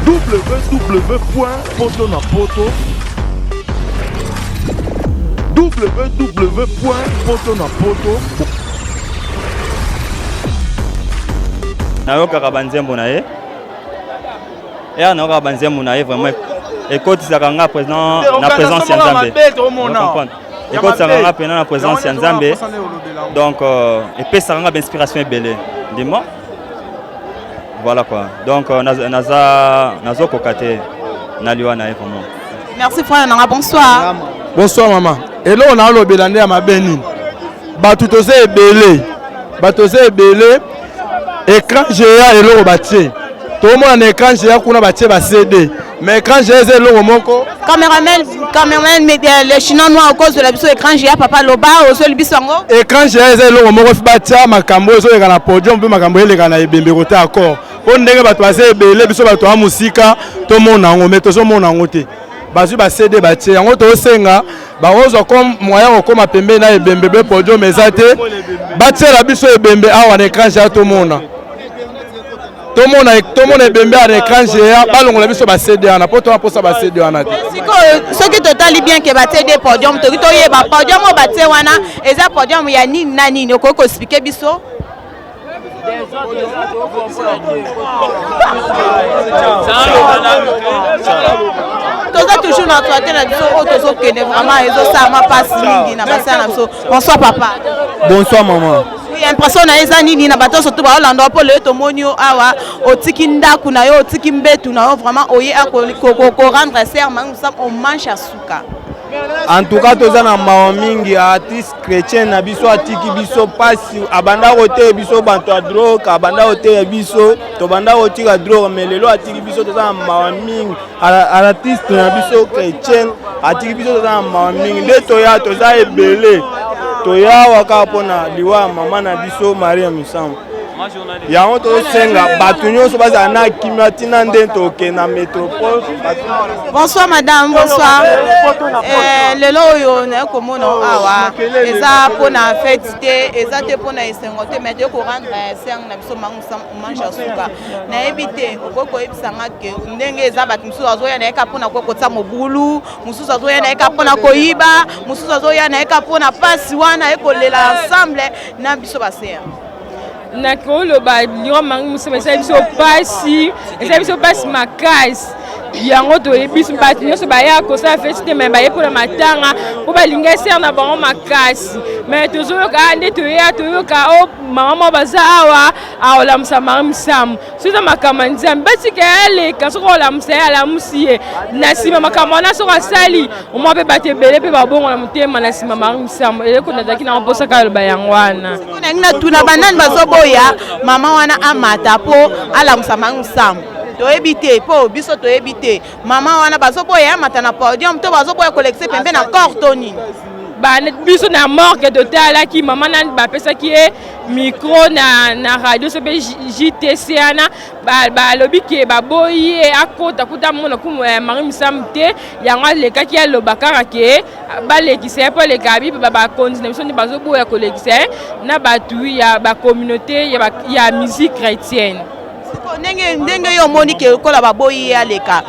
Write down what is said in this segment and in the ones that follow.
www.potonapoto www.potonapoto nayokaka banzembo na ye ya nayokaka banzembo na ye vraiment ekotisaka nga na présence ya Nzambe ekotisaka nga pena na présence ya Nzambe donc epesaka nga bainspiration ebele ndima voilà quoi donc nazokoka te naliwa na ye vraiment. Merci frère nanga, bonsoir. Bonsoir maman. Elo na lobela nde ya mabe nini bato toze ebele écran géant eloko batie tomona na écran géant kuna batie ba CD mais écran géant eza eloko moko Cameraman les chinois à cause de la biso écran géant papa loba osoli biso ngo écran géant eza eloko moko fi batia makambo ezoleka na podium mpe makambo eleka na ebembe kote accord po ndenge bato baza ebele biso bato ya musika tomona yango me tozomona yango te bazwi ba CD batie yango tosenga baozwa comme moyen okoma pembe na ebembe be podium eza te batiela biso ebembe awa na écran géant tomona ebembe à l'écran géant balongola biso ba CD wana po tona posa ba CD wana te soki totali bien ke batie des podium toki toyeba podium o batie wana eza podium ya nini na nini okoki koexplike biso toza toujours na toate na biso oyo tozokende vraiment ezosama pasi mingi na basala na biso. Bonsoir papa. Bonsoir maman. Impression na eza nini na bato surtout baolanda po lelo tomoni yo awa otiki ndaku na yo otiki mbetu na yo vraiment oye ko rendre ser mangu sam on mange à suka. En tout cas toza na mawa mingi artiste chrétien na biso atiki biso pasi abanda kote biso banto a drogue abanda kote biso to banda kotika drogue mais lelo atiki biso toza na mawa mingi artiste na biso chrétien atiki biso toza na mawa mingi nde toza ebele toya waka pona liwa mama na biso Maria Misambo yango tosenga bato nyonso bazala na kimia tina nde toke na métropole. Bonsoir madame, bonsoir. Lelo oyo na komona awa eza pona fête te eza te pona esengo te mais te ko rendre ser na biso mangu sam mange asuka na ebite okoko ebisanga ke ndenge eza bato mususu azoya na eka pona kokotsa mobulu mususu azoya na eka pona koyiba mususu azoya na eka pona pasi wana ekolela ensemble na biso baser na koloba liwa mangu musema esa biso pasi makasi yango toyebi bato nyonso baya kosala feti te me baye mpona matanga mpo balinga ser na bango makasi me tozoyoka nde toyoka o mama moko baza awa aolamusa Maria Misambo soki makambo ya Nzambe batika aleka soki olamusa ye alamusi ye na nsima makambo wana soki asali omwa mpe bato ebele mpe babongo na motema na nsima Maria Misambo eloko nazalaki nango mposaka aloba yango wana na tuna banani bazoboya mama wana amata mpo alamusa Maria Misambo toyebi te po biso toyebi te mama wana bazoboya amata na podium to bazoboya kolekse pembe na corps to nini biso na morgue totalaki mama nani bapesaki ye micro na radio so mpe JTC wana balobi ke baboyi ye akota kuta mona Maria Misambo te yango alekaki aloba kaka ke balekisa ye mpo aleka bible bakonzi na biso nde bazoboya kolekisa ye na bato ya bacommunauté ya musique chrétienne. Ndenge yo moni ke kola baboyi aleka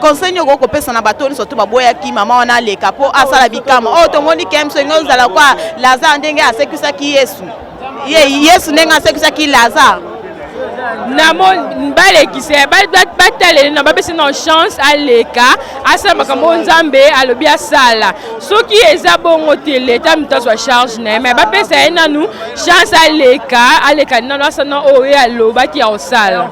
conseil ko kopesa na bato surtout baboya ki mama wana aleka po asala bikama o to moni ke msengo zala kwa Lazare ndenge asekisa ki Yesu ndenge asekisa ki Lazare na mon balekisa batalele na bapesi na chance aleka asala makambo Nzambe alobi asala soki eza bongo te leta mitazo charge na mais bapesa ye nanu chance aleka nanu asana oyo alobaki ya osala.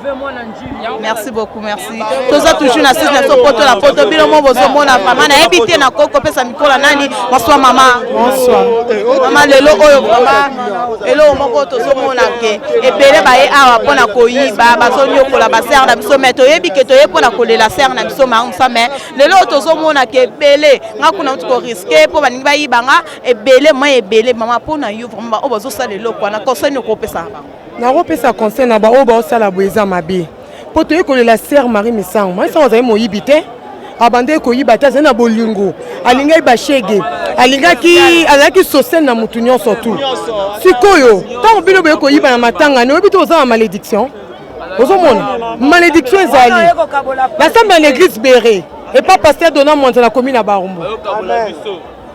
Merci beaucoup, merci. Toza toujours na 6 na poto la poto bino mo bozomona mama na ebité na koko pesa mikola nani. Bonsoir mama. Bonsoir. Mama lelo oyo mama elo moko tozomona ke ebele baye awa pona koyiba bazonyokola baser na biso meto yebi ke toye pona kolela ser na biso Maria Misambo lelo tozomona ke ebele ngakuna mtuko risquer po baningi bayibanga ebele mama pona yo vraiment o bazosala lelo kwana conseil no kopesa na kopesa conseil na ba o ba osala boeza mabe po toye kolela ser Maria Misambo Maria Misambo azayi moyibi te abande koyiba te azali na bolingo alingai bashege alingaki sosel na mutu nyonso tu sikoyo ntango bino boye koyiba na matanga ne oyebi te oza na malédiction ozomona malédiction ezali nasambi ya l'église béré epa paster dona mwanza na commune ya barumbu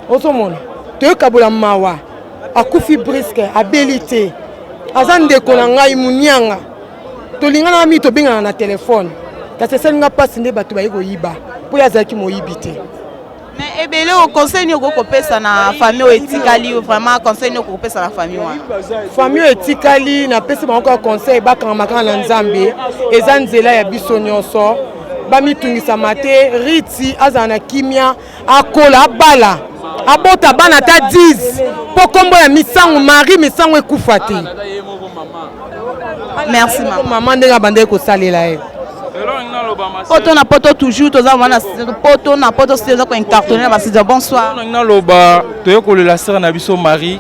ozomona toyokabola mawa akufi briske abeli te aza ndeko na ngai munianga tolingana na mii tobengana na telefone kasi esalinga mpasi nde bato bayi koyiba mpo ye azalaki moyibi te. Mais ebele au conseil ni okopesa na famille oyo etikali vraiment conseil ni okopesa na famille wana famille oyo etikali napesi bango kaka conseil bakanga kaka na nzambe eza nzela ya biso nyonso bamitungisama te riti azala na kimia akola abala abota bana ta 10 mpo kombo ya misango mari misango ekufa te. Merci mama ndenge abandaki kosalela ye poto na poto toujours toza mwana poto na poto toza ko incartonner ba sidi bonsoir na loba toyokolo la sœur na biso Marie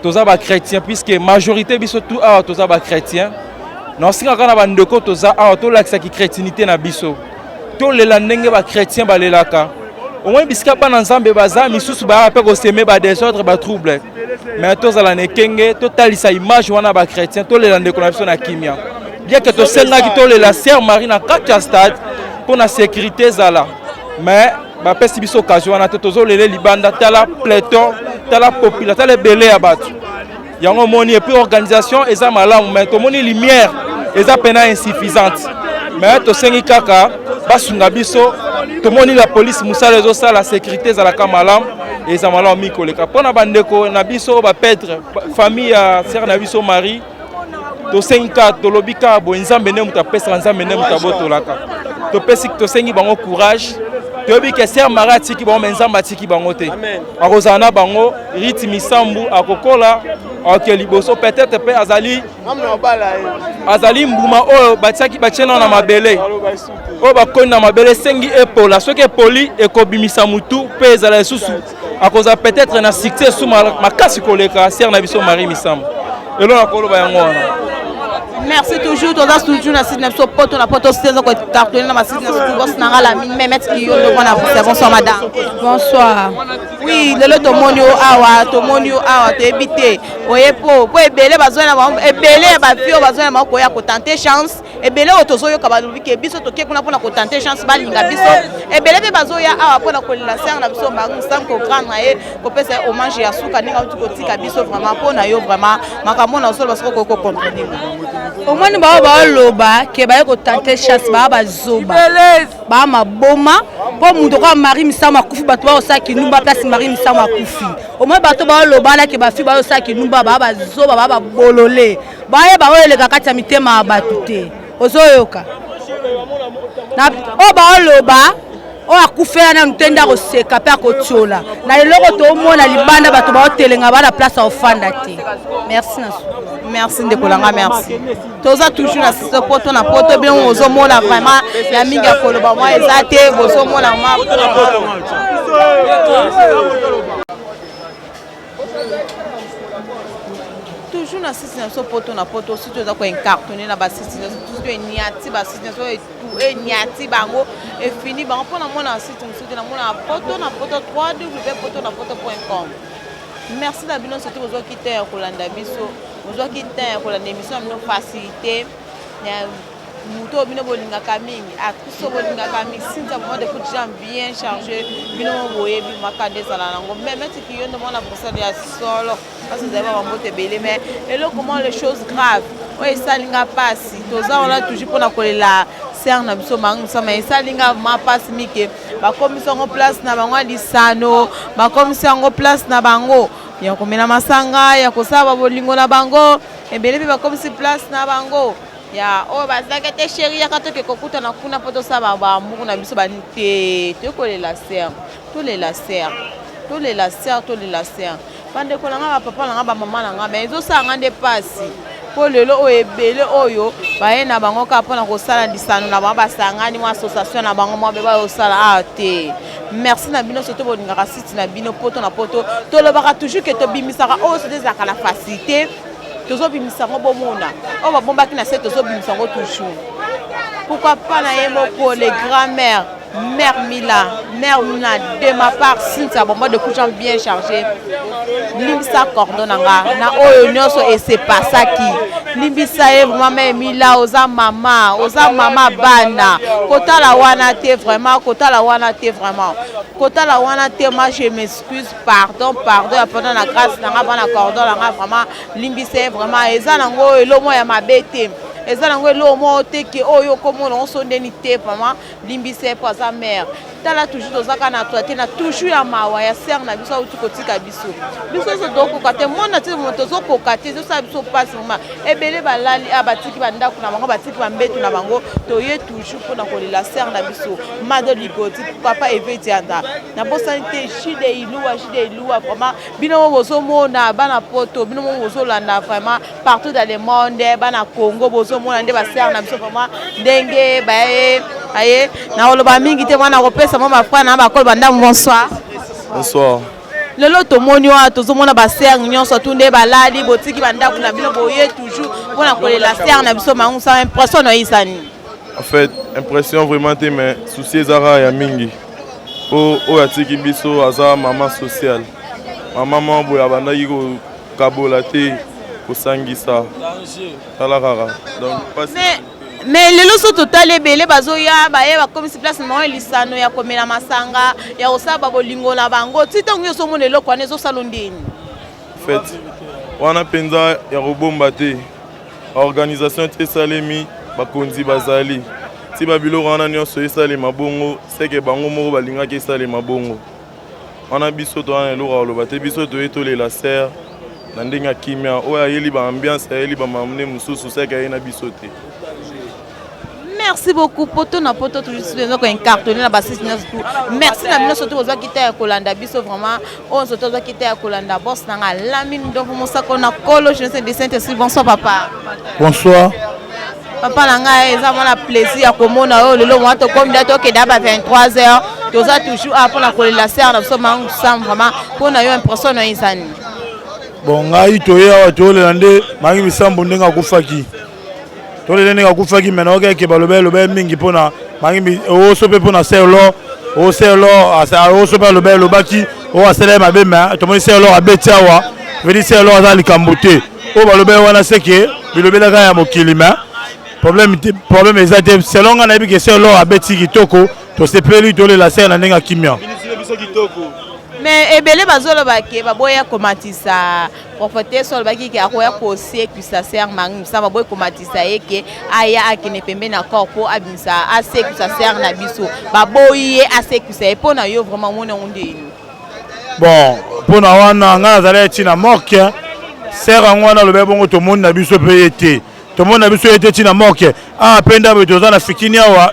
toza ba chrétien puisque majorité biso tout awa toza ba chrétien non singa kana ba ndeko toza awa to lakisa ki chrétienté na biso to lela ndenge ba chrétien balelaka au moins bisika bana nzambe baza misusu ba pe ko semer ba désordre ba trouble mais tozala ne kenge to talisa image wana ba chrétien to lela ndeko na biso na kimia bien que to senga ki to lela sœur Marie na kati stade pour la sécurité zala mais ba pesi biso occasion wana tozo lele libanda tala pléthore tala population tala belé ya bato yango moni et puis organisation eza malamu mais to moni lumière eza pena insuffisante mais to sengi kaka basunga biso to moni la police musala ezo sala la sécurité za la kamalam eza malamu mikoleka pona bandeko na biso ba pètre famille ya sœur na biso Marie to sengi ka to lobika bo nzambe ne muta pesa nzambe ne muta botolaka to pesi to sengi bango courage to bi ke sœur Marie tiki bango nzamba tiki bango te akozana bango riti misambu akokola ok liboso peut-être pe azali mbuma oyo batiaki batiena na mabele oyo bakoni na mabele sengi epola soki epoli ekobimisa mutu pe ezala lisusu akoza peut-être na succès su makasi koleka sœur na biso Marie misambu elo na koloba yango wana. Merci toujours toujours na site na biso poto na poto site ko cartonner na site na biso na la mine mettre ki yo le bona bonsoir madame. Bonsoir. Oui, lelo to monio awa te ebité oyepo po ebele bazona ba ebele ba fio bazona ma ko ya ko tenter chance ebele otozo yo ka ba lubike biso to ke kuna pona ko tenter chance ba linga biso ebele be bazoya awa pona ko la sœur na biso bangu sans ko grand na ko pesa hommage ya suka ninga ko tika biso vraiment pona yo vraiment makambo na solo parce ko comprendre. Au moins ba loba ke ba ko tenter chance ba zoba ba maboma po mundo ka Marie misama kufi bato ba osaki numba place Marie misama kufi au moins bato ba loba la ke ba fi ba osaki numba ba zoba ba bolole ba ye ba ole ka kati ya mitema bato te ozoyoka na o ba loba o akufela na ntenda ko seka pe akotiola na eloko to mona libanda bato ba otelenga ba la place ofanda te. Merci na merci ndeko langa merci toza toujours na site poto na poto bien ozo mona vraiment ya mingi ya koloba moi ezate bozo mona ma toujours na site na so poto na poto surtout toza ko incartonner na ba site na tout niati ba site na so et niati bango et fini bango pona mona site na mona poto www.potonapoto.com. Merci d'abino surtout aux qui t'ont kolanda biso aux qui t'ont kolanda émission amino facilité ya muto bino bolinga kamingi atuso bolinga kamingi sinza moment de coup gens bien chargé bino boye bi makande sala nango même si qui yondo mona pour ça ya solo parce que vous avez un mot belé mais et là comment les choses graves ouais ça linga passe toza on a toujours pour na kolela sœur na biso mangu ça mais ça linga ma passe mike ba commission en place na bango lisano ba commission en place na bango ya komena masanga ya kosaba bolingo na bango ebele pe ba commission place na bango ya o bazaka te chérie ya kato ke kokuta na kuna poto saba ba mungu na biso ba te kolela sœur tous les sœurs bande ko nga papa nga ba mama nga mais ezo sanga nde pasi po lelo o ebele oyo baye na bango ka pona ko sala disano na ba basangani mo association na bango mo be ba o sala ate. Merci na bino soto bolinga ka site na bino poto na poto to le baka toujours que to bimisaka o se des la facilité tozo bimisaka bomona o ba bomba ki na set tozo bimisaka toujours pourquoi pas na yemo pour les grand-mères mère Mila mère de ma part Cynthia bon de couchant bien chargé limbisa cordon nanga na oyo nyonso et c'est pas ça qui limbisa e vraiment mila oza mama bana kota la wana te vraiment moi je m'excuse pardon pendant la grâce nanga bana cordon nanga vraiment limbisa vraiment eza nango elomo ya mabete eza nango elomo te ki oyo komona on sondeni te vraiment limbisa pour sa mère tala toujours tozaka na toité na toujours ya mawa ya sœur na biso uti kotika biso so doko kate mona te moto zo kokate zo sa biso passe moment ebele balali abatiki bandako na bango batiki bambetu na bango toye toujours pour na kolela sœur na biso mado ligoti papa eveti anda na bosante shide iluwa vraiment bino bozo mona bana poto bino bozo landa vraiment partout dans le monde bana Congo bozo mona nde ba sœur na biso vraiment ndenge bae aye na oloba mingi te mwana kopesa mama frère na ba kol banda bonsoir. Bonsoir. Lelo tomoni wa tozomona ba sœur nyonso tunde balali botiki bandako na bino boye toujours pona kolela sœur na biso mangu sa impression na isani. En fait, impression vraiment te mais souci ezara ya mingi. O atiki biso aza maman sociale. Maman boya bandaki ko kabola te ko sangisa. Tala rara. Donc pas mais lelo so total ebele bazoya baye bakomisi place na lisano ya komela masanga ya osaba bolingo na bango titango yo so mona eloko ane zo salondeni. En fait, wana penza ya robomba te. Organisation te salemi bakonzi bazali. Ti babilo wana nyonso esale mabongo seke bango moko balinga ke esale mabongo. Wana biso to wana eloko aloba te biso to etole la serre na ndenga kimia oya yeli ba ambiance yeli ba mamne mususu seke ena biso te. Merci beaucoup poto na poto toujours donc un cartonné na basis tout. Merci na bino surtout ozo kita ya kolanda biso vraiment on surtout ozo kita ya kolanda boss nanga Lamine donc mosako na kolo je sais de Saint-Esprit. Bonsoir papa. Bonsoir. Papa nanga eza mona plaisir ya komona o lelo mwa to comme dato ke daba 23h toza toujours a pona kolela sœur na biso mangu sam vraiment pona yo impression na isani. Bon ngai toya to le nde mangi misambo ndenga kufaki. Tolele ndenga kufaki mena okeke balobe mingi pona mangi o sope pona selo asa o sope lobaki o asele mabema to moni selo abetiawa vedi selo azali kambote o balobe wana seke bilobela ka ya mokilima problème ezate selon nga na bi ke selo abeti kitoko to sepeli tole la sere na ndenga kimia. Mais ebele bazolo bake baboya komatisa prophète sol baki ki akoya kosie kusa ser mangu sa baboya komatisa eke aya akine pembe na corpo abimisa ase kusa ser na biso baboye ase kusa epona yo vraiment mona onde. Bon pona wana nga nazala tina moke ser ngwana lobe bongo to mona na biso peyete to mona biso ete tina moke penda be tozana fikini awa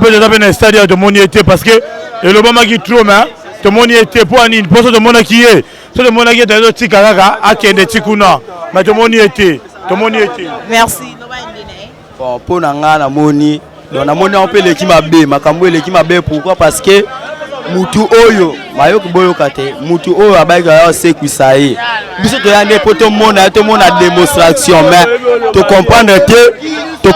penda na stade de moni ete parce que le bama ki trop mais tout le monde était pour une pour tout le monde qui est tout le monde qui est dans le tikaka à kende tikuna mais tout le monde était merci bon pour nanga na moni donc na moni on peut l'équipe B makambo l'équipe B pourquoi parce que mutu oyo mayo boyo kate mutu oyo abaika yo se kusaye biso to yande pour tout le monde a démonstration mais tu comprendre que tu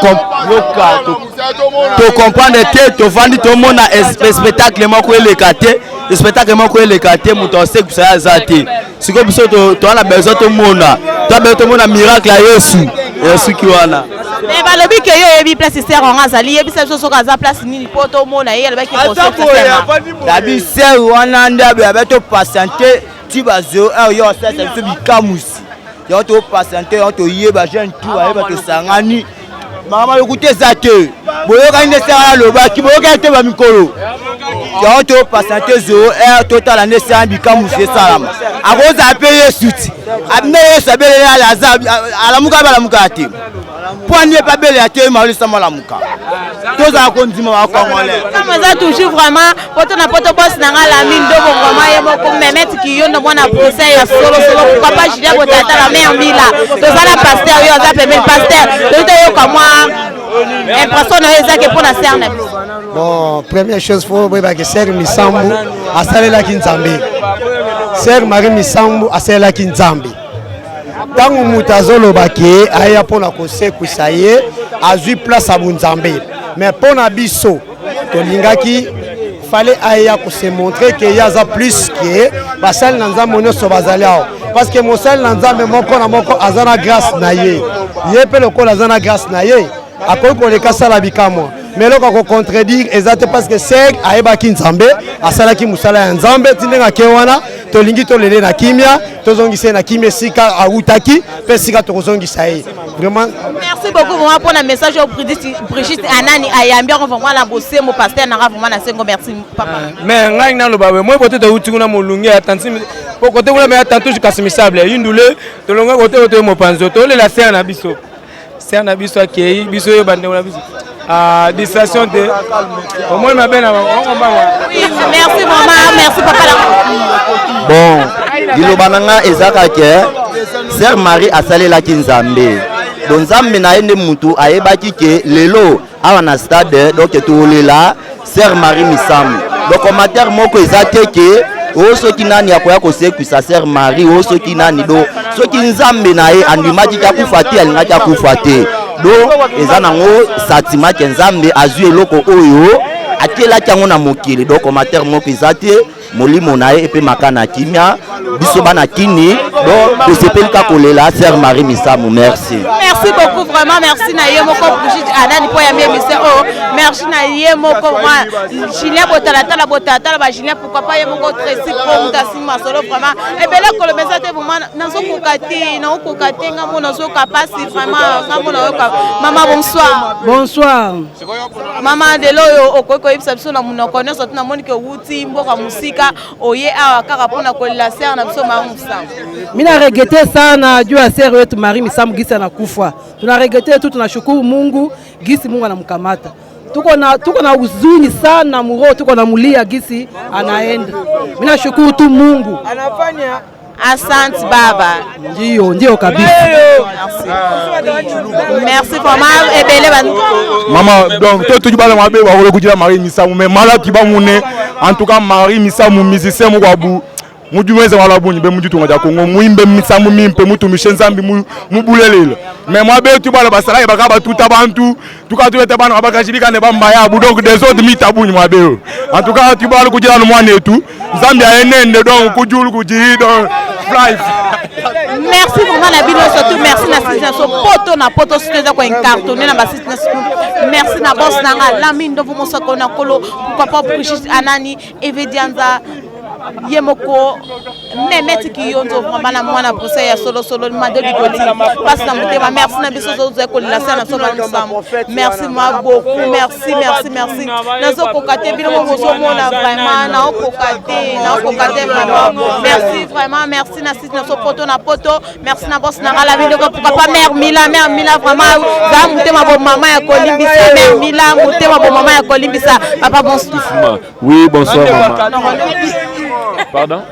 comprendre que tu vandi tout le monde a spectacle moko le kate le spectacle moko le kate mutu se kusaye zate siko biso to ana besoin tout le monde a miracle ya Yesu ki wana. Mais balobi ke yo yebi place sœur on azali yebi sa so kaza place nini poto mona yele ba ki poser. Dabi sœur wana ndabe abeto patienter ti bazo yo ça se bikamusi. Yo to patienter yo to yeba jeune tout ayeba to sangani. Mama yokuté zate. Boyo ka ine sœur loba ki boyo ka te ba mikolo. Yo to patienter zo total ane sœur bikamusi salama. Akoza payer suite. Abne sabele la zabi alamuka balamuka te. Poignée pas belle à terre, mais ça m'a la mouka. Tous à continuer à congolais. Ça toujours vraiment. Quand on a pas de boss dans la mine de bon comment il y a beaucoup de mettre qui ont de mon procès à solo pourquoi pas je dis que t'as la mère mila. Tous à la pasteur, il y a ça fait même pasteur. Le temps comme moi, impression de ça que pour la serre. Bon, première chose faut voir que Sœur Misambu a salé la Kinzambi. Sœur Marie Misambu a salé la Kinzambi. Tango mutazolo bake aya pona kose kusaye azui place à Bunzambe mais pona biso to lingaki fallait aya pour se montrer que y a plus que basali na nzambe nyonso bazali awa parce que mosali na nzambe moko na moko aza na grâce na ye ye mpe lokola aza na grâce na ye akoki koleka sala bikamwa mais eloko akocontredire eza te parce que ser ayebaki nzambe asalaki mosala ya nzambe ti ndenge ake wana tolingi tolele na kimia tozongisa ye na kimia esika awutaki mpe esika tokozongisa ye vraiment. Merci beaucoup vraiment pour le message au Brigitte Anani ayambi vraiment la bosser mon pasteur nanga vraiment na sengo merci papa. Mais ngai na loba moi côté de uti kuna molungi attention pour côté kuna mais attention jusqu'à semisable yindule to longa côté mo panzo to le la ser na biso akei biso yo bande na biso distraction de au moins ma belle oui merci maman merci papa. Bon diloba nanga ezaka ke Sœur Marie asalelaki nzambe donc nzambe na ye nde mutu ayebaki ke lelo awa na stade donc tolela Sœur Marie Misambu donc commentaire moko eza te ke o soki nani akoya kosekwisa Sœur Marie o soki nani do soki nzambe na ye andimaki akufa te alingaki akufa te donc eza nango satima ke nzambe azwi eloko oyo atielaki yango na mokili donc commentaire moko eza te molimo na ye epe makana kimia biso bana kini donc tosepeli kakolela Sœur Marie Misambu merci. Merci beaucoup vraiment merci na ye moko Brigitte Anani po ya mese oh merci na ye moko moi Julien botala ba Julien pourquoi pas ye moko Tracy pour mutasi masolo vraiment et bela ko le message vraiment nazo kokate ngamo nazo kapasi vraiment ngamo na yoka maman bonsoir maman de loyo okoko yebisa biso na munoko nyonso tuna moni ke wuti mboka musika oye awa kaka pona kolela Sœur na biso Marie Misambu. Mina regete sana juu ya Sœur yetu Marie Misambu gisi anakufa. Tuna regete tu tunashukuru Mungu gisi Mungu anamkamata. Tuko na huzuni sana muro tuko na mulia gisi anaenda. Mina shukuru tu Mungu. Anafanya asante baba. Ndio kabisa. Merci vraiment ebele bantu. Maman donc toi tu bala mabe wa kujira Marie Misambu mais mala ki ba mune en tout cas Marie Misambu musicien mo kwabu mujumeze wala bunyi be mujitu ngaja Kongo muimbe Misambu mimpe mutu mishenzambi mubulelelo mais moi be tu bala basala ya bakaba tuta bantu tuka tuete bana bakashirika ne bamba ya bu donc des autres mitabunyi moi be en tout cas tu bala kujira no mwane tu Zambia enende donc kujulu kuji donc fly. Merci vraiment la bino surtout merci na situation poto na poto sukeza ko incartonné na basit na merci na boss na la mine do mo sakona kolo papa Brigitte Anani evedianza yemoko memeti kiyonzo vraiment na mwana procès ya solo madeli goli passe na mutema merci na biso zo ko la sana so ensemble merci moi beaucoup merci nazo kokate bino mo so mona vraiment na kokate vraiment merci vraiment merci na site na so poto merci na boss na la vidéo pourquoi pas mère Mila vraiment za mutema bo mama ya kolimbisa mère Mila mutema bo mama ya kolimbisa papa bonsoir. Oui bonsoir maman. Pardon?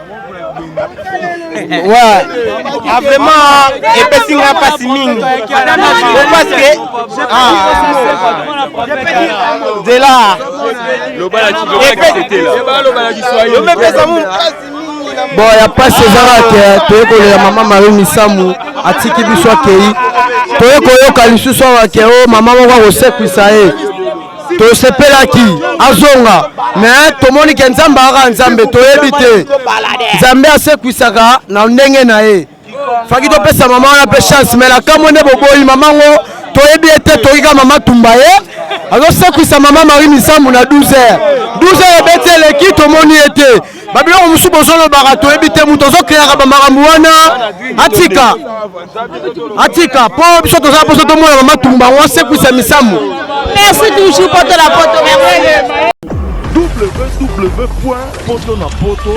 Ouais, vraiment, et puis pas si mingi. Parce que de là, bon, il n'y a pas César qui est la maman Marie Misambu, à Tiki Bissou Kei. Tu es koyo kalisu soa ke o maman wa osekwisa e. To sepelaki azonga mais tomoni ke nzambe aka nzambe toyebi te nzambe asekwisaka na ndenge na ye faki topesa mama wana pe chance mais nakamo nde boboyi mamango toyebi ete toyika mama tumba ye azosekwisa mama Marie Misambu na 12h ebeti eleki tomoni ete babiloko mosusu bozolobaka toyebi te moto ozokreaka bamakambo wana atika mpo biso tozala mposo tomona mama tumba ngo asekwisa Misambu. Merci toujours pour la photo. www.potonapoto